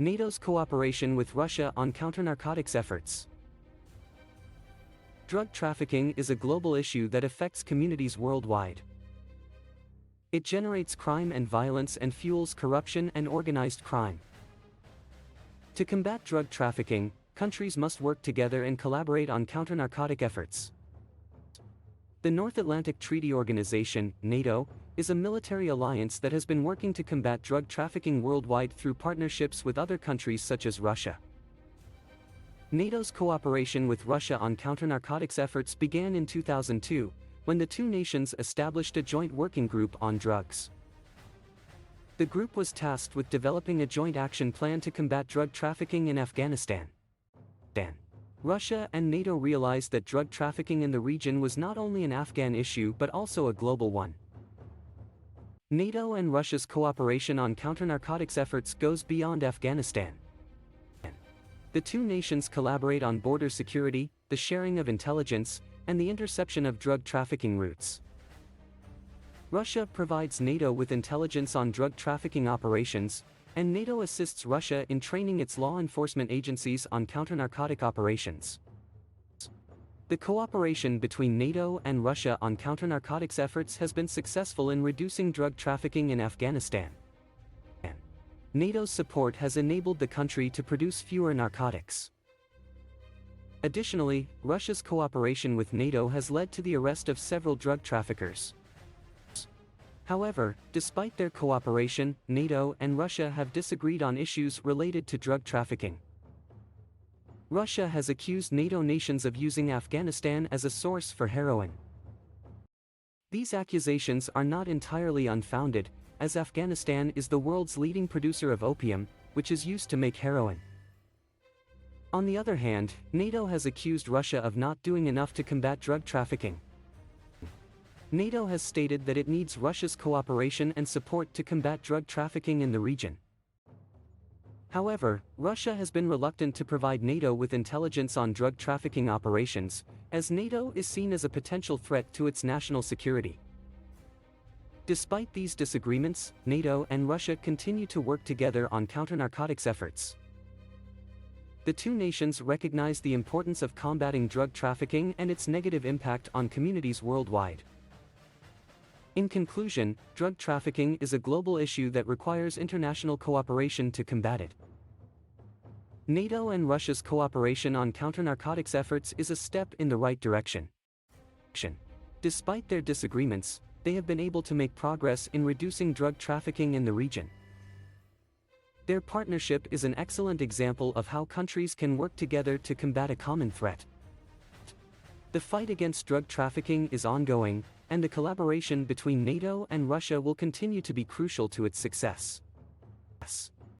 NATO's cooperation with Russia on counter-narcotics efforts. Drug trafficking is a global issue that affects communities worldwide. It generates crime and violence and fuels corruption and organized crime. To combat drug trafficking, countries must work together and collaborate on counter-narcotic efforts. The North Atlantic Treaty Organization, NATO, is a military alliance that has been working to combat drug trafficking worldwide through partnerships with other countries such as Russia. NATO's cooperation with Russia on counter-narcotics efforts began in 2002, when the two nations established a joint working group on drugs. The group was tasked with developing a joint action plan to combat drug trafficking in Afghanistan. Russia and NATO realized that drug trafficking in the region was not only an Afghan issue but also a global one. NATO and Russia's cooperation on counter-narcotics efforts goes beyond Afghanistan. The two nations collaborate on border security, the sharing of intelligence, and the interception of drug trafficking routes. Russia provides NATO with intelligence on drug trafficking operations, and NATO assists Russia in training its law enforcement agencies on counter-narcotic operations. The cooperation between NATO and Russia on counter-narcotics efforts has been successful in reducing drug trafficking in Afghanistan. NATO's support has enabled the country to produce fewer narcotics. Additionally, Russia's cooperation with NATO has led to the arrest of several drug traffickers. However, despite their cooperation, NATO and Russia have disagreed on issues related to drug trafficking. Russia has accused NATO nations of using Afghanistan as a source for heroin. These accusations are not entirely unfounded, as Afghanistan is the world's leading producer of opium, which is used to make heroin. On the other hand, NATO has accused Russia of not doing enough to combat drug trafficking. NATO has stated that it needs Russia's cooperation and support to combat drug trafficking in the region. However, Russia has been reluctant to provide NATO with intelligence on drug trafficking operations, as NATO is seen as a potential threat to its national security. Despite these disagreements, NATO and Russia continue to work together on counter-narcotics efforts. The two nations recognize the importance of combating drug trafficking and its negative impact on communities worldwide. In conclusion, drug trafficking is a global issue that requires international cooperation to combat it. NATO and Russia's cooperation on counter-narcotics efforts is a step in the right direction. Despite their disagreements, they have been able to make progress in reducing drug trafficking in the region. Their partnership is an excellent example of how countries can work together to combat a common threat. The fight against drug trafficking is ongoing, and the collaboration between NATO and Russia will continue to be crucial to its success.